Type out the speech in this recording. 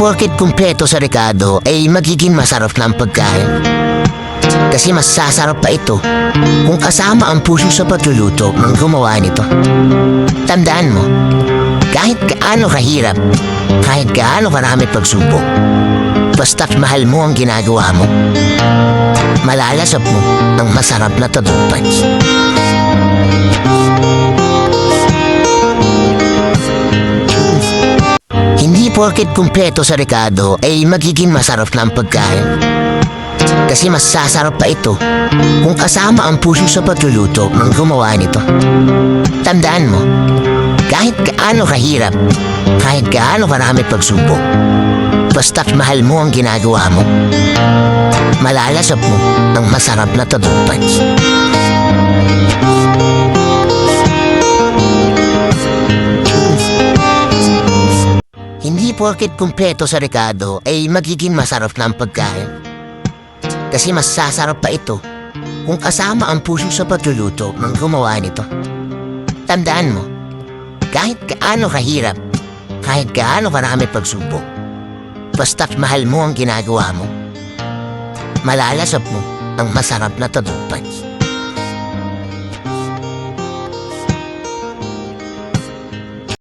porket kumpleto sa rekado ay magiging masarap na ang pagkain. Kasi mas sasarap pa ito kung kasama ang puso sa pagluluto ng gumawa nito. Tandaan mo, kahit gaano kahirap, kahit gaano karami pagsubok, basta't mahal mo ang ginagawa mo, malalasap mo ang masarap na tagumpay. Hindi porket kumpleto sa rekado ay magiging masarap na ang pagkain. Kasi mas sasarap pa ito kung kasama ang puso sa pagluluto ng gumawa nito. Tandaan mo, kahit gaano kahirap, kahit gaano karami pagsubok, basta't mahal mo ang ginagawa mo, malalasap mo ang masarap na tagumpay. Hindi porket kumpleto sa rekado ay magiging masarap na ang pagkain. Kasi mas sasarap pa ito kung kasama ang puso sa pagluluto ng gumawa nito. Tandaan mo, kahit gaano kahirap, kahit gaano karami pagsubok, basta't mahal mo ang ginagawa mo, malalasap mo ang masarap na tagumpay.